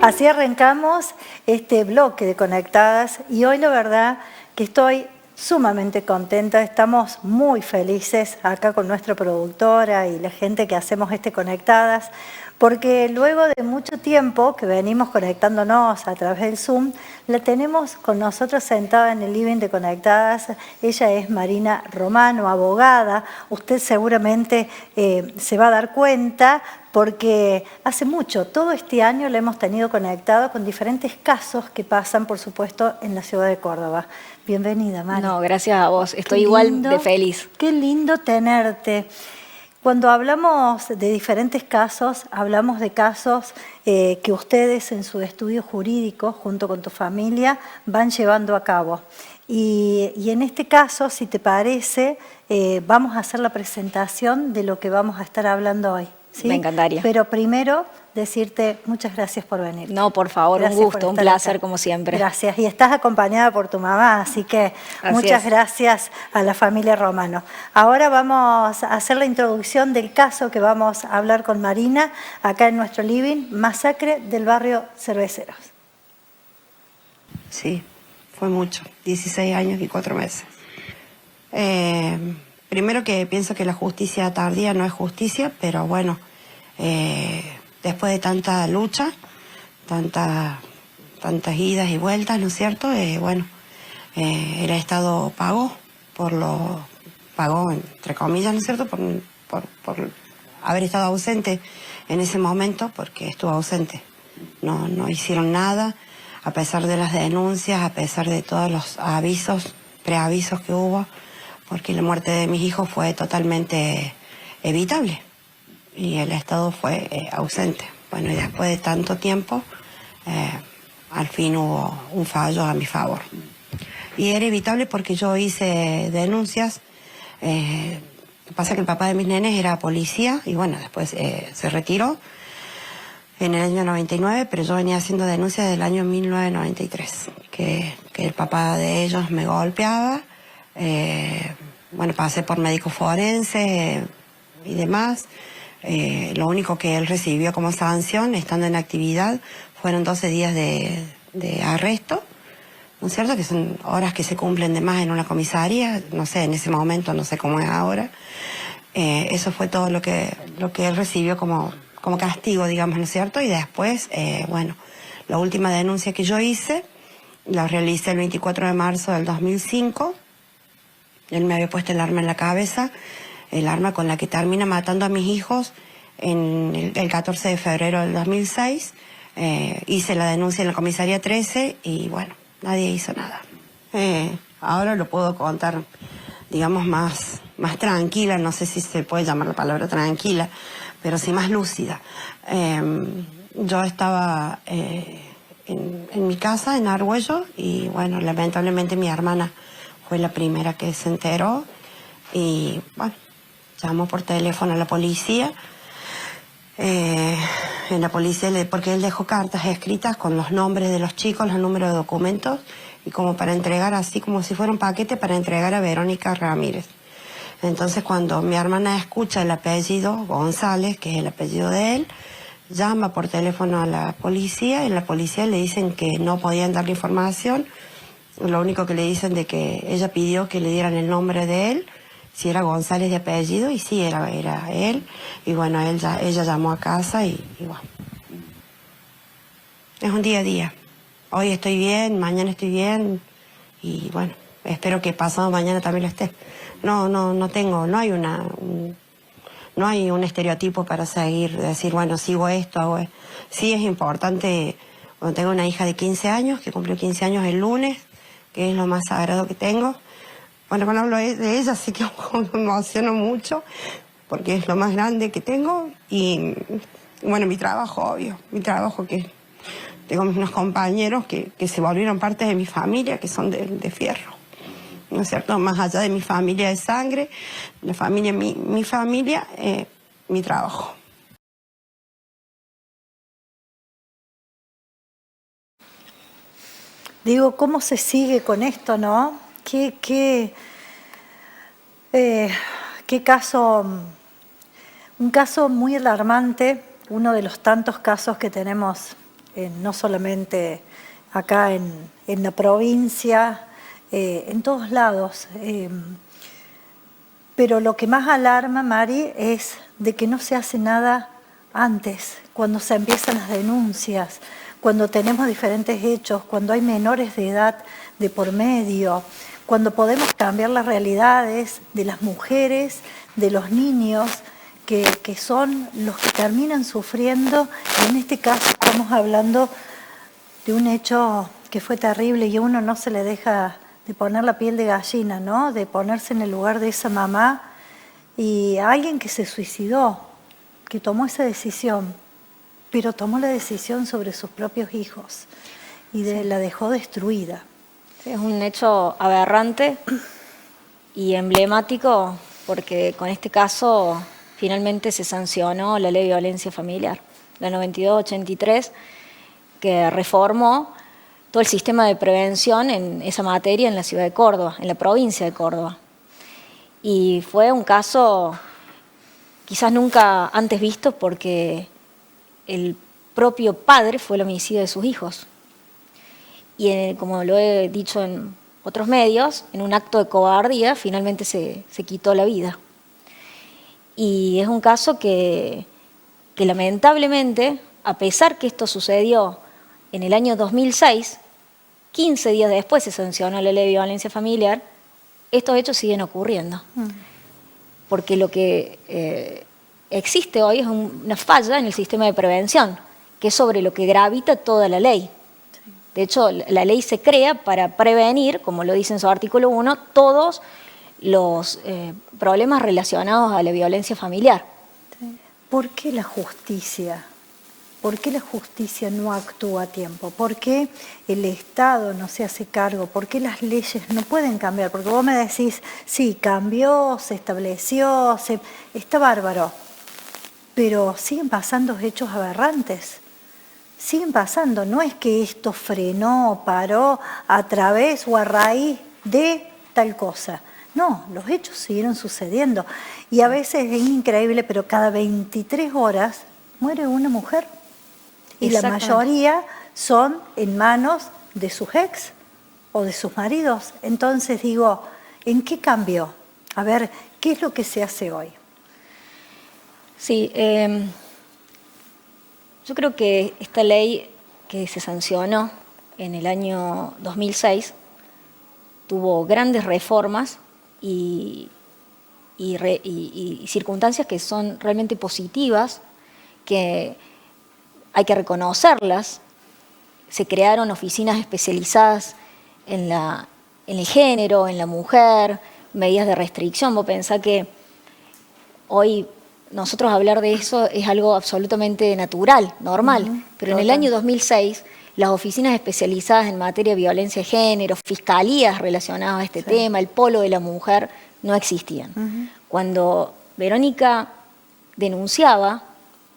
Así arrancamos este bloque de Conectadas y hoy la verdad que estoy sumamente contenta, estamos muy felices acá con nuestra productora y la gente que hacemos Conectadas, porque luego de mucho tiempo que venimos conectándonos a través del Zoom, la tenemos con nosotros sentada en el living de Conectadas. Ella es Marina Romano, abogada. Usted seguramente se va a dar cuenta porque hace mucho, todo este año la hemos tenido conectado con diferentes casos que pasan, por supuesto, en la ciudad de Córdoba. Bienvenida, Mari. No, gracias a vos. Estoy igual de feliz. Qué lindo tenerte. Cuando hablamos de diferentes casos, hablamos de casos que ustedes en su estudio jurídico, junto con tu familia, van llevando a cabo. Y en este caso, si te parece, vamos a hacer la presentación de lo que vamos a estar hablando hoy. ¿Sí? Me encantaría. Pero primero, decirte muchas gracias por venir. No, por favor, gracias, un gusto, un placer acá. Como siempre. Gracias. Y estás acompañada por tu mamá, así que muchas gracias a la familia Romano. Ahora vamos a hacer la introducción del caso que vamos a hablar con Marina, acá en nuestro living, masacre del barrio Cerveceros. Sí, fue mucho, 16 años y 4 meses. Primero que pienso que la justicia tardía no es justicia, pero bueno, después de tanta lucha, tantas idas y vueltas, ¿no es cierto? Bueno, el Estado pagó pagó entre comillas, ¿no es cierto? Por haber estado ausente en ese momento, porque estuvo ausente. No hicieron nada, a pesar de las denuncias, a pesar de todos los avisos, preavisos que hubo, porque la muerte de mis hijos fue totalmente evitable y el Estado fue ausente. Bueno, y después de tanto tiempo, al fin hubo un fallo a mi favor. Y era evitable porque yo hice denuncias. Pasa que el papá de mis nenes era policía y bueno, después se retiró en el año 99, pero yo venía haciendo denuncias desde el año 1993, que el papá de ellos me golpeaba. Bueno, pasé por médico forense y demás. Lo único que él recibió como sanción, estando en actividad, fueron 12 días de arresto, ¿no es cierto? Que son horas que se cumplen de más en una comisaría, no sé, en ese momento, no sé cómo es ahora. Eso fue todo lo que él recibió como castigo, digamos, ¿no es cierto? Y después, bueno, la última denuncia que yo hice, la realicé el 24 de marzo del 2005. Él me había puesto el arma en la cabeza, el arma con la que termina matando a mis hijos en el 14 de febrero del 2006. Hice la denuncia en la comisaría 13 y bueno, nadie hizo nada. Ahora lo puedo contar, digamos, más tranquila, no sé si se puede llamar la palabra tranquila, pero sí más lúcida. Yo estaba en mi casa, en Argüello, y bueno, lamentablemente mi hermana fue la primera que se enteró y bueno, llamó por teléfono a la policía. En la policía, porque él dejó cartas escritas con los nombres de los chicos, los números de documentos, y como para entregar, así como si fuera un paquete para entregar a Verónica Ramírez. Entonces cuando mi hermana escucha el apellido González, que es el apellido de él, llama por teléfono a la policía, y en la policía le dicen que no podían darle información. Lo único que le dicen de que ella pidió que le dieran el nombre de él, si era González de apellido, y sí, era él. Y bueno, ella llamó a casa y bueno. Es un día a día. Hoy estoy bien, mañana estoy bien, y bueno, espero que pasado mañana también lo esté. No hay un estereotipo para seguir, decir, bueno, sigo esto, hago esto. Sí es importante, cuando tengo una hija de 15 años, que cumplió 15 años el lunes, que es lo más sagrado que tengo. Bueno, cuando hablo de ella sí que me emociono mucho, porque es lo más grande que tengo. Y bueno, mi trabajo, obvio, mi trabajo, que tengo unos compañeros que se volvieron parte de mi familia, que son de fierro, ¿no es cierto? Más allá de mi familia de sangre, la familia, mi familia, mi trabajo. Digo, ¿cómo se sigue con esto, no? ¿Qué caso? Un caso muy alarmante, uno de los tantos casos que tenemos no solamente acá en la provincia, en todos lados. Pero lo que más alarma, Mari, es de que no se hace nada antes, cuando se empiezan las denuncias, cuando tenemos diferentes hechos, cuando hay menores de edad de por medio, cuando podemos cambiar las realidades de las mujeres, de los niños, que son los que terminan sufriendo. En este caso estamos hablando de un hecho que fue terrible y a uno no se le deja de poner la piel de gallina, ¿no? De ponerse en el lugar de esa mamá y a alguien que se suicidó, que tomó esa decisión, pero tomó la decisión sobre sus propios hijos y la dejó destruida. Es un hecho aberrante y emblemático porque con este caso finalmente se sancionó la Ley de Violencia Familiar, la 9283, que reformó todo el sistema de prevención en esa materia en la ciudad de Córdoba, en la provincia de Córdoba. Y fue un caso quizás nunca antes visto porque el propio padre fue el homicidio de sus hijos. Y como lo he dicho en otros medios, en un acto de cobardía finalmente se quitó la vida. Y es un caso que lamentablemente, a pesar que esto sucedió en el año 2006, 15 días después se sancionó la Ley de Violencia Familiar, estos hechos siguen ocurriendo. Porque lo que existe hoy es una falla en el sistema de prevención, que es sobre lo que gravita toda la ley. De hecho, la ley se crea para prevenir, como lo dice en su artículo 1, todos los problemas relacionados a la violencia familiar. ¿Por qué la justicia? ¿Por qué la justicia no actúa a tiempo? ¿Por qué el Estado no se hace cargo? ¿Por qué las leyes no pueden cambiar? Porque vos me decís, sí, cambió, se estableció, está bárbaro, pero siguen pasando hechos aberrantes. Siguen pasando, no es que esto frenó, paró a través o a raíz de tal cosa. No, los hechos siguieron sucediendo. Y a veces es increíble, pero cada 23 horas muere una mujer. Y la mayoría son en manos de sus ex o de sus maridos. Entonces digo, ¿en qué cambió? A ver, ¿qué es lo que se hace hoy? Sí, yo creo que esta ley que se sancionó en el año 2006 tuvo grandes reformas y circunstancias que son realmente positivas, que hay que reconocerlas. Se crearon oficinas especializadas en el género, en la mujer, medidas de restricción. Vos pensás que hoy nosotros hablar de eso es algo absolutamente natural, normal, pero en el año 2006 las oficinas especializadas en materia de violencia de género, fiscalías relacionadas a este tema, el polo de la mujer, no existían. Cuando Verónica denunciaba,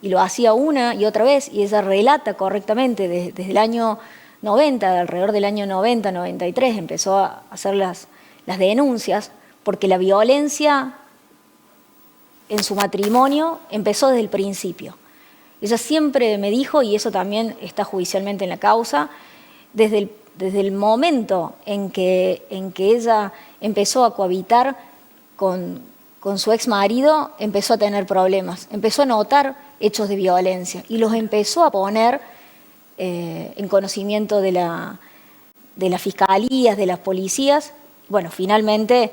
y lo hacía una y otra vez, y ella relata correctamente desde el año 90, alrededor del año 90, 93, empezó a hacer las denuncias, porque la violencia en su matrimonio empezó desde el principio. Ella siempre me dijo, y eso también está judicialmente en la causa, desde el momento en que ella empezó a cohabitar con su ex marido, empezó a tener problemas, empezó a notar hechos de violencia y los empezó a poner en conocimiento de las fiscalías, de las policías. Bueno, finalmente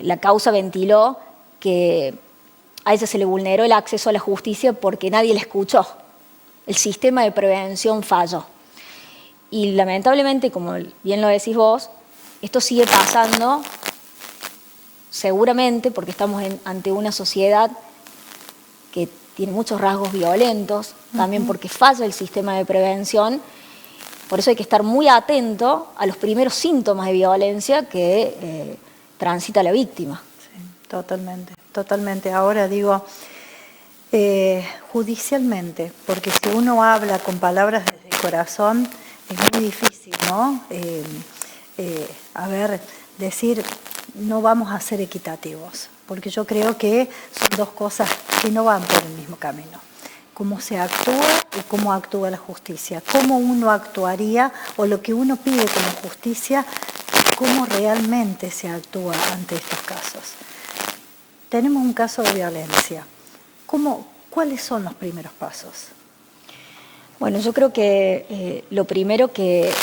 la causa ventiló que a ella se le vulneró el acceso a la justicia porque nadie la escuchó. El sistema de prevención falló. Y lamentablemente, como bien lo decís vos, esto sigue pasando seguramente porque estamos ante una sociedad que tiene muchos rasgos violentos, también porque falla el sistema de prevención. Por eso hay que estar muy atento a los primeros síntomas de violencia que transita la víctima. Sí, totalmente, totalmente. Ahora digo, judicialmente, porque si uno habla con palabras desde el corazón, es muy difícil, ¿no? Decir, no vamos a ser equitativos, porque yo creo que son dos cosas que no van por el mismo camino. cómo se actúa y cómo actúa la justicia, cómo uno actuaría o lo que uno pide como justicia, cómo realmente se actúa ante estos casos. Tenemos un caso de violencia. ¿Cuáles son los primeros pasos? Bueno, yo creo que lo primero que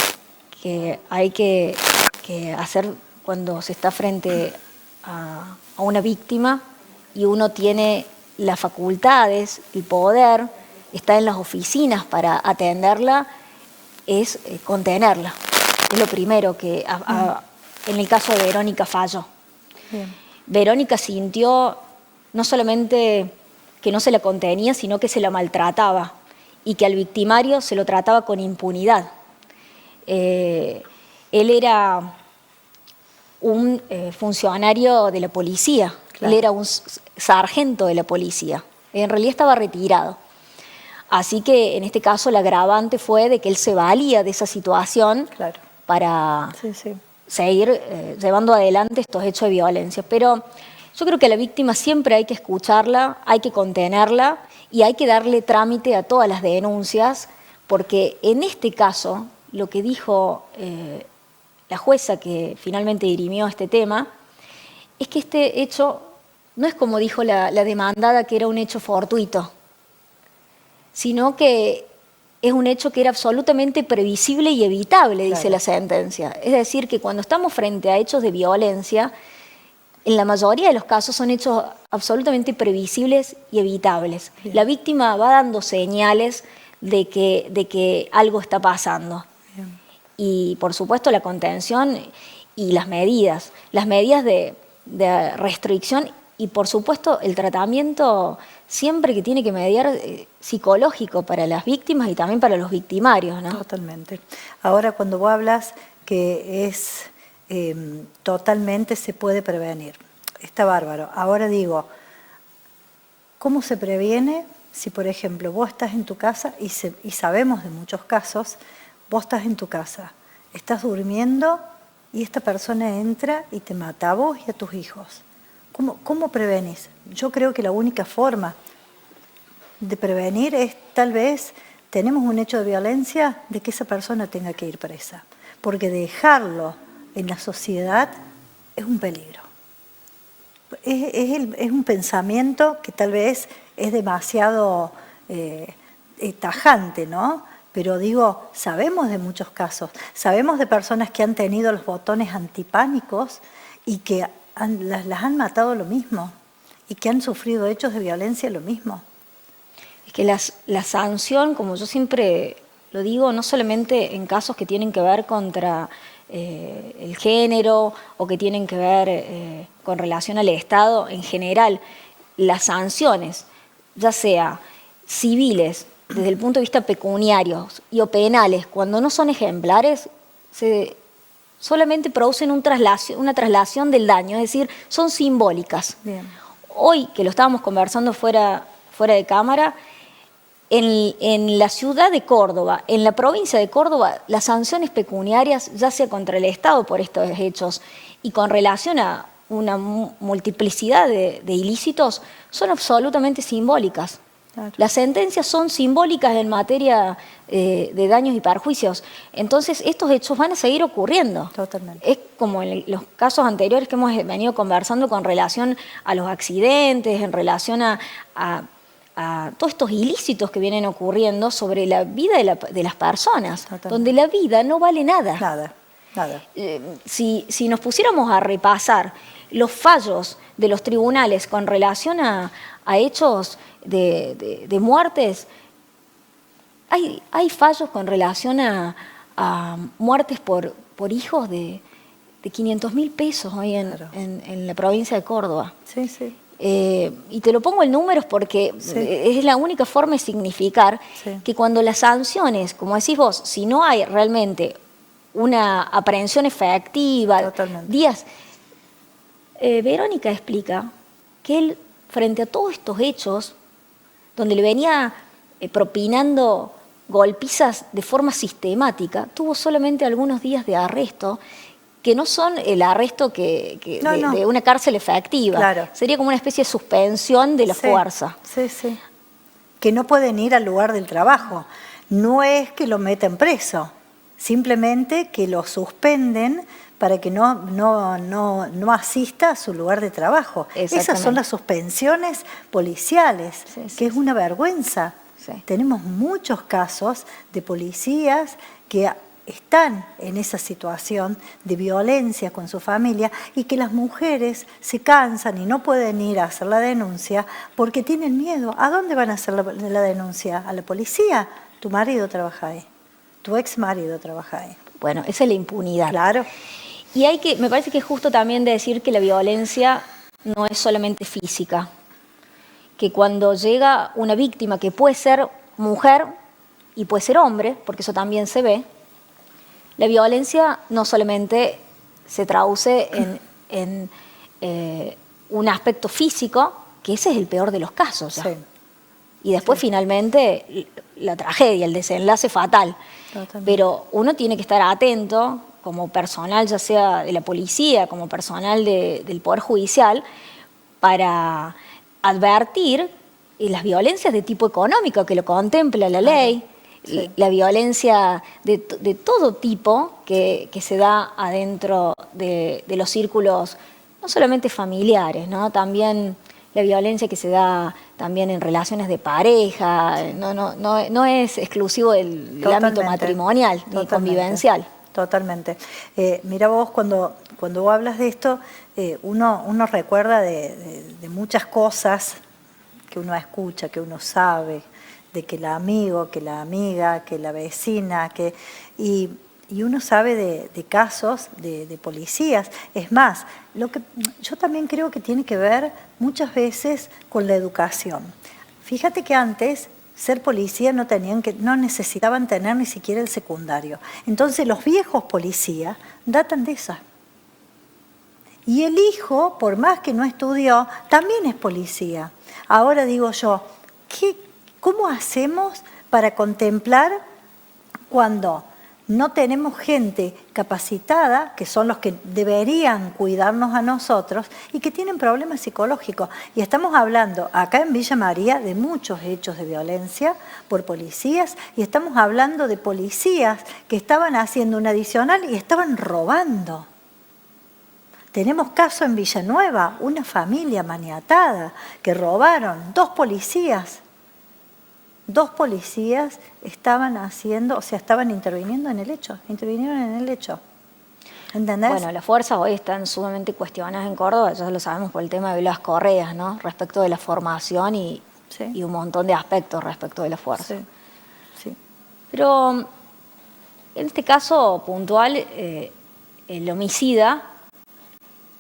hay que hacer cuando se está frente a una víctima y uno tiene las facultades, el poder, está en las oficinas para atenderla, es contenerla. Es lo primero que en el caso de Verónica falló. Bien. Verónica sintió no solamente que no se la contenía, sino que se la maltrataba y que al victimario se lo trataba con impunidad. Él era un funcionario de la policía, claro. Él era un sargento de la policía, en realidad estaba retirado. Así que en este caso el agravante fue de que él se valía de esa situación Claro. para Sí. seguir llevando adelante estos hechos de violencia. Pero yo creo que a la víctima siempre hay que escucharla, hay que contenerla y hay que darle trámite a todas las denuncias, porque en este caso, lo que dijo la jueza que finalmente dirimió este tema, es que este hecho no es como dijo la demandada, que era un hecho fortuito, sino que es un hecho que era absolutamente previsible y evitable, dice la sentencia. Es decir, que cuando estamos frente a hechos de violencia, en la mayoría de los casos son hechos absolutamente previsibles y evitables. Bien. La víctima va dando señales de que algo está pasando. Bien. Y por supuesto la contención y las medidas de restricción y por supuesto el tratamiento siempre que tiene que mediar psicológico para las víctimas y también para los victimarios, ¿no? Totalmente. Ahora, cuando vos hablas que es totalmente se puede prevenir, está bárbaro. Ahora digo, ¿cómo se previene si, por ejemplo, vos estás en tu casa y sabemos de muchos casos, vos estás en tu casa, estás durmiendo y esta persona entra y te mata a vos y a tus hijos? ¿Cómo prevenís? Yo creo que la única forma de prevenir es, tal vez, tenemos un hecho de violencia, de que esa persona tenga que ir presa. Porque dejarlo en la sociedad es un peligro. Es un pensamiento que tal vez es demasiado tajante, ¿no? Pero digo, sabemos de muchos casos, sabemos de personas que han tenido los botones antipánicos y que las han matado lo mismo y que han sufrido hechos de violencia lo mismo. Es que la sanción, como yo siempre lo digo, no solamente en casos que tienen que ver contra el género o que tienen que ver con relación al Estado, en general, las sanciones, ya sea civiles, desde el punto de vista pecuniario o penales, cuando no son ejemplares, solamente producen una traslación del daño, es decir, son simbólicas. Bien. Hoy, que lo estábamos conversando fuera de cámara, en la ciudad de Córdoba, en la provincia de Córdoba, las sanciones pecuniarias, ya sea contra el Estado por estos hechos y con relación a una multiplicidad de ilícitos, son absolutamente simbólicas. Claro. Las sentencias son simbólicas en materia de daños y perjuicios. Entonces, estos hechos van a seguir ocurriendo. Totalmente. Es como en los casos anteriores que hemos venido conversando con relación a los accidentes, en relación a todos estos ilícitos que vienen ocurriendo sobre la vida de las personas, Totalmente. donde la vida no vale nada. Nada. Si nos pusiéramos a repasar los fallos de los tribunales con relación a hechos de muertes, hay fallos con relación a muertes por hijos de 500.000 pesos hoy Claro. en la provincia de Córdoba. Sí, sí. Y te lo pongo en números porque Sí. es la única forma de significar Sí. que cuando las sanciones, como decís vos, si no hay realmente una aprehensión efectiva, Totalmente. días, Verónica explica que él, frente a todos estos hechos, donde le venía propinando golpizas de forma sistemática, tuvo solamente algunos días de arresto, que no son el arresto de una cárcel efectiva. Claro. Sería como una especie de suspensión de la Sí, fuerza. Sí, sí. que no pueden ir al lugar del trabajo. No es que lo meten preso, simplemente que lo suspenden para que no asista a su lugar de trabajo. Esas son las suspensiones policiales, que es una vergüenza. Sí. Tenemos muchos casos de policías que están en esa situación de violencia con su familia y que las mujeres se cansan y no pueden ir a hacer la denuncia porque tienen miedo. ¿A dónde van a hacer la denuncia? ¿A la policía? Tu marido trabaja ahí, tu ex marido trabaja ahí. Bueno, esa es la impunidad. Claro. Y me parece que es justo también decir que la violencia no es solamente física, que cuando llega una víctima que puede ser mujer y puede ser hombre, porque eso también se ve, la violencia no solamente se traduce en un aspecto físico, que ese es el peor de los casos. Sí. Y después finalmente la tragedia, el desenlace fatal. Totalmente. Pero uno tiene que estar atento como personal, ya sea de la policía, como personal del Poder Judicial, para advertir las violencias de tipo económico, que lo contempla la ley, sí. La violencia de todo tipo que se da adentro de los círculos, no solamente familiares, ¿no? También la violencia que se da también en relaciones de pareja, no es exclusivo del ámbito matrimonial ni convivencial. Totalmente. Mira vos, cuando vos hablas de esto, uno recuerda de muchas cosas que uno escucha, que uno sabe, de que el amigo, que la amiga, que la vecina, y uno sabe de casos de policías. Es más, yo también creo que tiene que ver muchas veces con la educación. Fíjate que antes ser policía no necesitaban tener ni siquiera el secundario. Entonces los viejos policías datan de esa. Y el hijo, por más que no estudió, también es policía. Ahora digo yo, ¿cómo hacemos para contemplar cuando no tenemos gente capacitada, que son los que deberían cuidarnos a nosotros, y que tienen problemas psicológicos? Y estamos hablando acá en Villa María de muchos hechos de violencia por policías, y estamos hablando de policías que estaban haciendo un adicional y estaban robando. Tenemos caso en Villanueva, una familia maniatada que robaron, dos policías estaban interviniendo en el hecho, intervinieron en el hecho. ¿Entendés? Bueno, las fuerzas hoy están sumamente cuestionadas en Córdoba, ya lo sabemos por el tema de las correas, ¿no? Respecto de la formación y un montón de aspectos respecto de la fuerza. Sí. Pero en este caso puntual, el homicida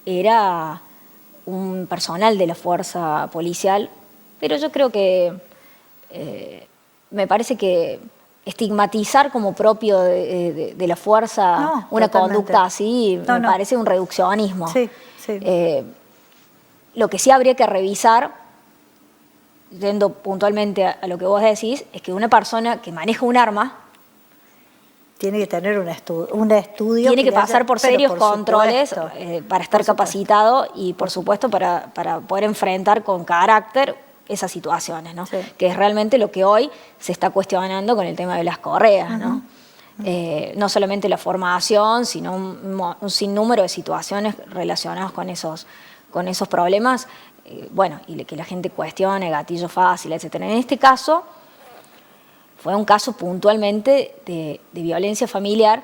era un personal de la fuerza policial, pero yo creo que me parece que estigmatizar como propio de la fuerza una conducta así me parece un reduccionismo. Sí. Lo que sí habría que revisar, yendo puntualmente a lo que vos decís, es que una persona que maneja un arma tiene que tener un estudio. Tiene que pasar por serios controles para estar capacitado y, por supuesto, para poder enfrentar con carácter esas situaciones, ¿no? Sí. Que es realmente lo que hoy se está cuestionando con el tema de las correas, ¿no? No solamente la formación, sino un sinnúmero de situaciones relacionadas con esos problemas, y que la gente cuestione, gatillo fácil, etc. En este caso, fue un caso puntualmente de violencia familiar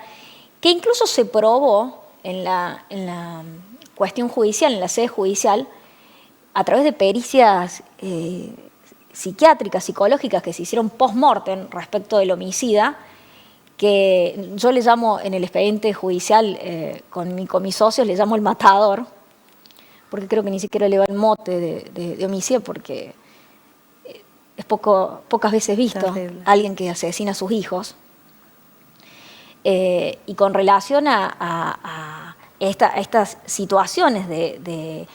que incluso se probó en la cuestión judicial, en la sede judicial, a través de pericias psiquiátricas, psicológicas que se hicieron post-mortem respecto del homicida, que yo le llamo en el expediente judicial con mis socios, le llamo el matador, porque creo que ni siquiera le va el mote de homicidio, porque es pocas veces visto. Terrible. Alguien que asesina a sus hijos. Y con relación a estas situaciones de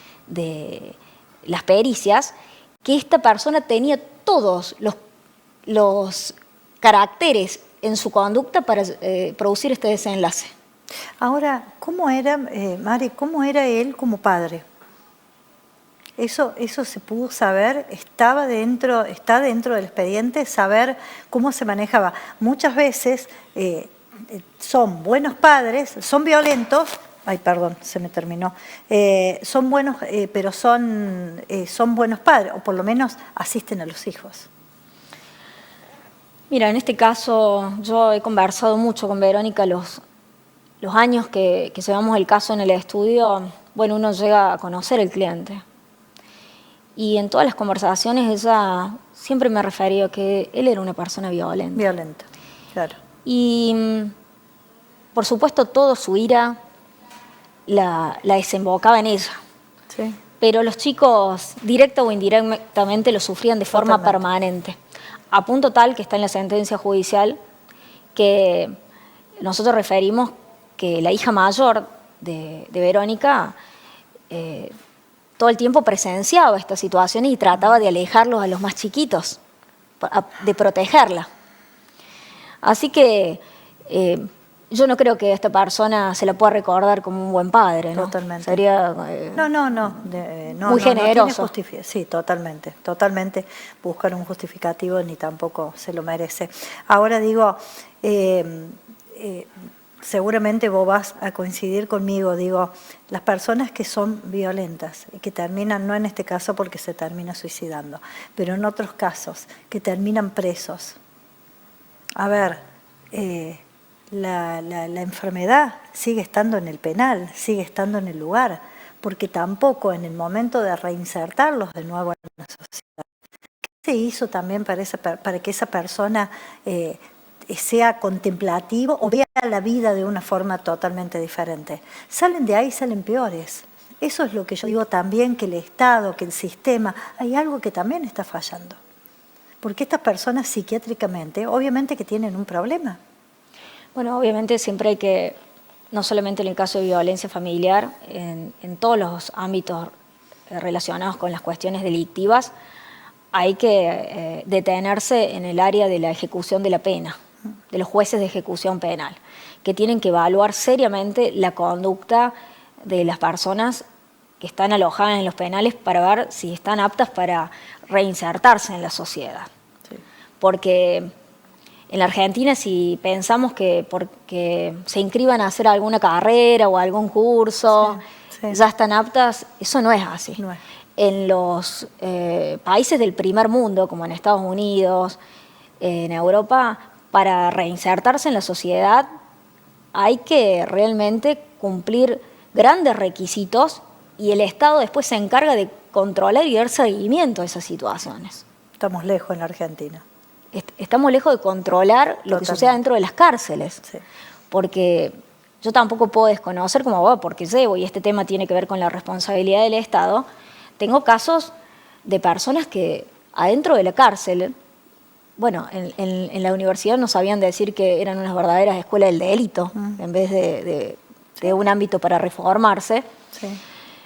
las pericias, que esta persona tenía todos los caracteres en su conducta para producir este desenlace. Ahora, ¿cómo era, Mari, cómo era él como padre? Eso se pudo saber, está dentro del expediente, saber cómo se manejaba. Muchas veces son buenos padres, son violentos, ay, perdón, se me terminó. Son buenos, pero son buenos padres, o por lo menos asisten a los hijos. Mira, en este caso yo he conversado mucho con Verónica los años que llevamos el caso en el estudio. Bueno, uno llega a conocer al cliente. Y en todas las conversaciones ella siempre me ha referido que él era una persona violenta. Violenta, claro. Y por supuesto todo su ira la desembocaba en ella. Sí. Pero los chicos, directa o indirectamente, lo sufrían de forma permanente. A punto tal que está en la sentencia judicial que nosotros referimos que la hija mayor de Verónica todo el tiempo presenciaba esta situación y trataba de alejarlos a los más chiquitos, de protegerla. Así que yo no creo que esta persona se la pueda recordar como un buen padre, ¿no? Totalmente. Sería muy generoso. Sí, totalmente. Buscar un justificativo ni tampoco se lo merece. Ahora digo, seguramente vos vas a coincidir conmigo, digo, las personas que son violentas y que terminan, no en este caso porque se termina suicidando, pero en otros casos, que terminan presos. A ver, la enfermedad sigue estando en el penal, sigue estando en el lugar, porque tampoco en el momento de reinsertarlos de nuevo en la sociedad. ¿Qué se hizo también para que esa persona sea contemplativo o vea la vida de una forma totalmente diferente? Salen de ahí, salen peores. Eso es lo que yo digo también, que el Estado, que el sistema, hay algo que también está fallando. Porque estas personas psiquiátricamente, obviamente que tienen un problema. Bueno, obviamente siempre hay que, no solamente en el caso de violencia familiar, en todos los ámbitos relacionados con las cuestiones delictivas, hay que detenerse en el área de la ejecución de la pena, de los jueces de ejecución penal, que tienen que evaluar seriamente la conducta de las personas que están alojadas en los penales para ver si están aptas para reinsertarse en la sociedad. Sí. Porque en la Argentina, si pensamos que porque se inscriban a hacer alguna carrera o algún curso, ya están aptas, eso no es así. No es. En los países del primer mundo, como en Estados Unidos, en Europa, para reinsertarse en la sociedad hay que realmente cumplir grandes requisitos y el Estado después se encarga de controlar y dar seguimiento a esas situaciones. Estamos lejos en la Argentina. Estamos lejos de controlar lo que sucede dentro de las cárceles, porque yo tampoco puedo desconocer como abogada, porque llevo, y este tema tiene que ver con la responsabilidad del Estado, tengo casos de personas que adentro de la cárcel, bueno, en la universidad nos sabían decir que eran unas verdaderas escuelas del delito, en vez de un ámbito para reformarse. Sí.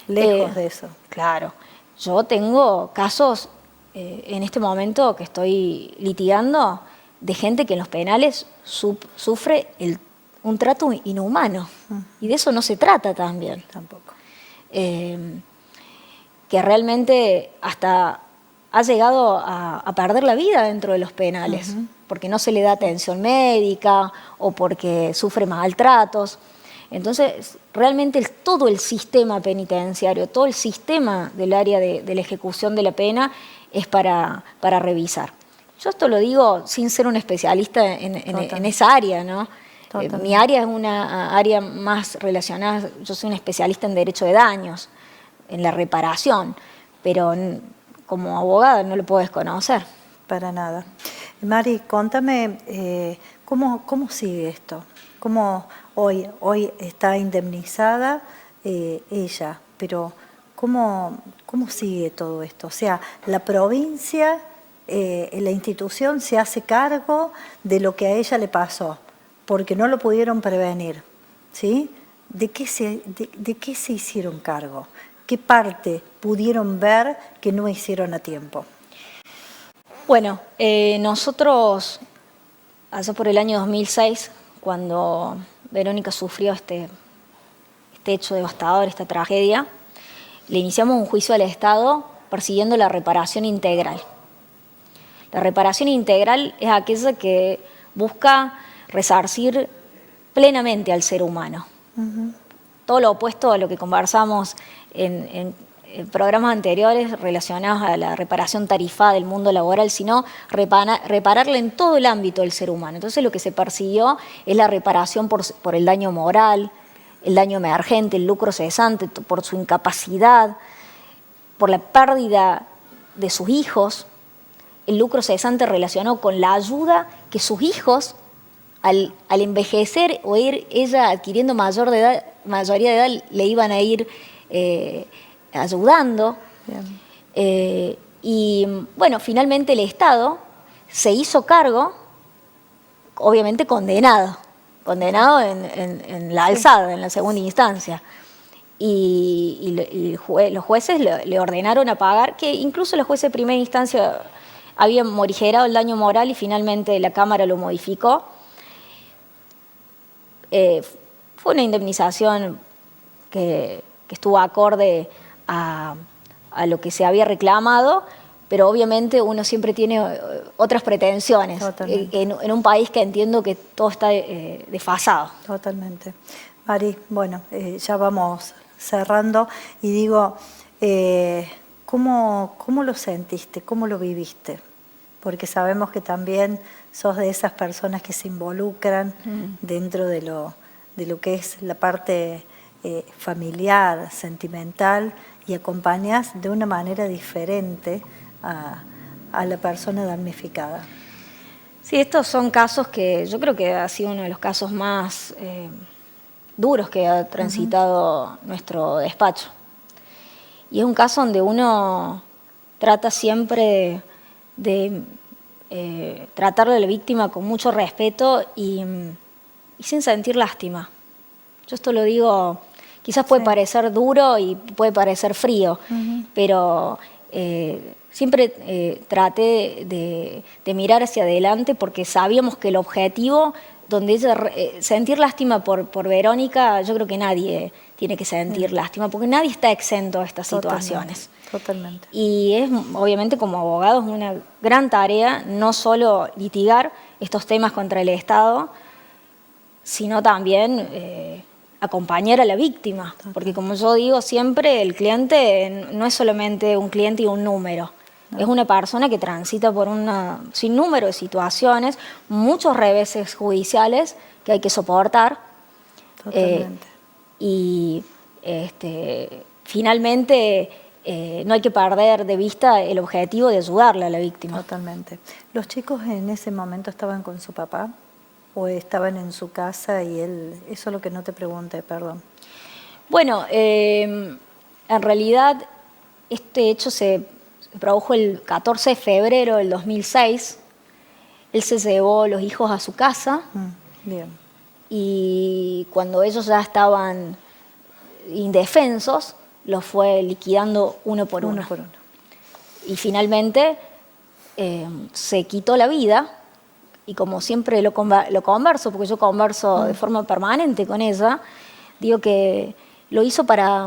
Lejos de eso. Claro. Yo tengo casos en este momento que estoy litigando de gente que en los penales sufre un trato inhumano. Y de eso no se trata también. Tampoco. Que realmente hasta ha llegado a perder la vida dentro de los penales, porque no se le da atención médica o porque sufre maltratos. Entonces, realmente todo el sistema penitenciario, todo el sistema del área de la ejecución de la pena es para revisar. Yo esto lo digo sin ser un especialista en esa área, ¿no? Mi área es una área más relacionada, yo soy un especialista en derecho de daños, en la reparación, pero como abogada no lo puedo desconocer. Para nada. Mari, contame, ¿cómo sigue esto? ¿Cómo hoy está indemnizada ella, pero ¿cómo sigue todo esto? O sea, la provincia, la institución se hace cargo de lo que a ella le pasó, porque no lo pudieron prevenir, ¿sí? ¿De qué se hicieron cargo? ¿Qué parte pudieron ver que no hicieron a tiempo? Bueno, nosotros, allá por el año 2006, cuando Verónica sufrió este hecho devastador, esta tragedia, le iniciamos un juicio al Estado persiguiendo la reparación integral. La reparación integral es aquella que busca resarcir plenamente al ser humano. Todo lo opuesto a lo que conversamos en programas anteriores relacionados a la reparación tarifada del mundo laboral, sino repararle en todo el ámbito del ser humano. Entonces lo que se persiguió es la reparación por el daño moral, el daño emergente, el lucro cesante, por su incapacidad, por la pérdida de sus hijos, el lucro cesante relacionado con la ayuda que sus hijos, al envejecer o ir ella adquiriendo mayoría de edad, le iban a ir ayudando. Y bueno, finalmente el Estado se hizo cargo, obviamente condenado en la alzada, en la segunda instancia. Y los jueces le ordenaron a pagar, que incluso los jueces de primera instancia habían morigerado el daño moral y finalmente la Cámara lo modificó. Fue una indemnización que estuvo acorde a lo que se había reclamado, pero obviamente uno siempre tiene otras pretensiones en un país que entiendo que todo está desfasado. Totalmente. Mari, bueno, ya vamos cerrando y digo, ¿cómo lo sentiste? ¿Cómo lo viviste? Porque sabemos que también sos de esas personas que se involucran dentro de lo que es la parte familiar, sentimental, y acompañas de una manera diferente a la persona damnificada. Sí, estos son casos que yo creo que ha sido uno de los casos más duros que ha transitado nuestro despacho. Y es un caso donde uno trata siempre de tratarle a la víctima con mucho respeto y sin sentir lástima. Yo esto lo digo, quizás puede parecer duro y puede parecer frío, pero siempre traté de mirar hacia adelante porque sabíamos que el objetivo, donde ella sentir lástima por Verónica, yo creo que nadie tiene que sentir lástima, porque nadie está exento a estas situaciones. Totalmente. Y es, obviamente, como abogados, una gran tarea no solo litigar estos temas contra el Estado, sino también acompañar a la víctima. Porque, como yo digo siempre, el cliente no es solamente un cliente y un número. Es una persona que transita por un sinnúmero de situaciones, muchos reveses judiciales que hay que soportar. Totalmente. Y finalmente no hay que perder de vista el objetivo de ayudarle a la víctima. Totalmente. ¿Los chicos en ese momento estaban con su papá o estaban en su casa y él? Eso es lo que no te pregunté, perdón. Bueno, en realidad este hecho se produjo el 14 de febrero del 2006. Él se llevó los hijos a su casa. Bien. Y cuando ellos ya estaban indefensos, los fue liquidando uno por uno. Y finalmente se quitó la vida, y como siempre lo converso, porque yo converso de forma permanente con ella, digo que lo hizo para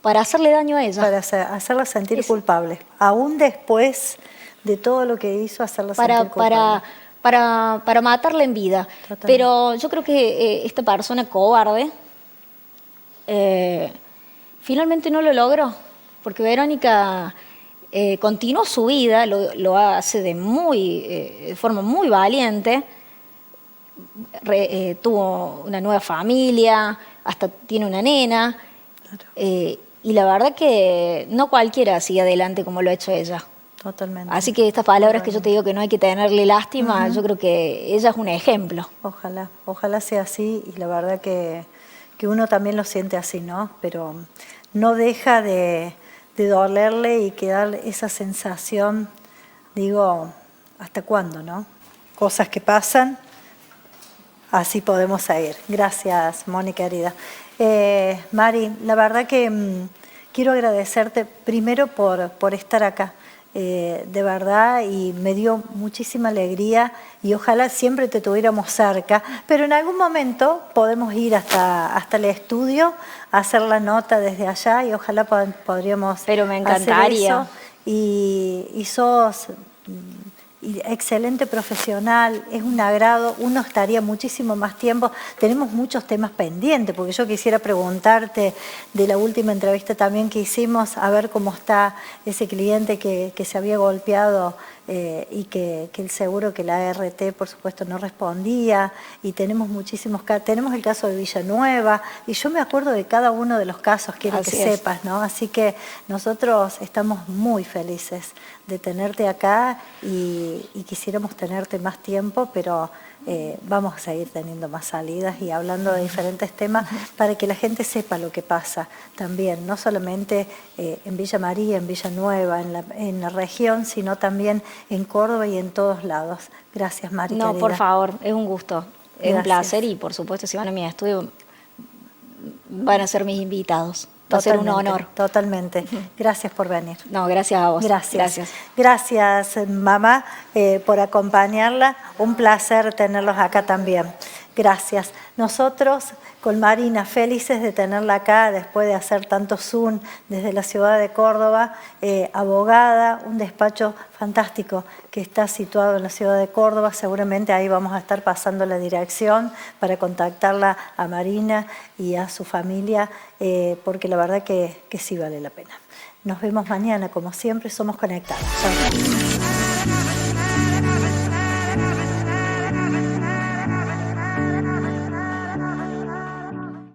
hacerle daño a ella. Para hacerla sentir culpable, aún después de todo lo que hizo, hacerla sentir culpable. Para matarla en vida. Totalmente. Pero yo creo que esta persona cobarde finalmente no lo logró, porque Verónica continuó su vida, lo hace de forma muy valiente, tuvo una nueva familia, hasta tiene una nena, y la verdad que no cualquiera sigue adelante como lo ha hecho ella. Totalmente. Así que estas palabras que yo te digo que no hay que tenerle lástima, yo creo que ella es un ejemplo. Ojalá sea así, y la verdad que uno también lo siente así, ¿no? Pero no deja de dolerle y quedar esa sensación, digo, ¿hasta cuándo, no? Cosas que pasan, así podemos seguir. Gracias, Mónica querida. Mari, la verdad que quiero agradecerte primero por estar acá. de verdad, y me dio muchísima alegría y ojalá siempre te tuviéramos cerca, pero en algún momento podemos ir hasta el estudio, hacer la nota desde allá y ojalá podríamos Pero me encantaría. hacer eso. Y sos excelente profesional, es un agrado, uno estaría muchísimo más tiempo, tenemos muchos temas pendientes, porque yo quisiera preguntarte de la última entrevista también que hicimos, a ver cómo está ese cliente que se había golpeado y que el seguro, que la ART por supuesto no respondía, y tenemos muchísimos casos, tenemos el caso de Villanueva, y yo me acuerdo de cada uno de los casos, quiero que sepas, ¿no? Así que nosotros estamos muy felices de tenerte acá y quisiéramos tenerte más tiempo, pero vamos a seguir teniendo más salidas y hablando de diferentes temas para que la gente sepa lo que pasa también, no solamente en Villa María, en Villanueva, en la región, sino también en Córdoba y en todos lados. Gracias, Mari. No, querida. por favor, es un gusto, es un Gracias. placer y por supuesto si van a mi estudio van a ser mis invitados. Va a ser un honor. Totalmente. Gracias por venir. No, gracias a vos. Gracias. Gracias, mamá, por acompañarla. Un placer tenerlos acá también. Gracias. Nosotros con Marina felices de tenerla acá después de hacer tanto Zoom desde la ciudad de Córdoba, abogada, un despacho fantástico que está situado en la ciudad de Córdoba. Seguramente ahí vamos a estar pasando la dirección para contactarla a Marina y a su familia, porque la verdad que sí vale la pena. Nos vemos mañana, como siempre, somos conectados. Chao.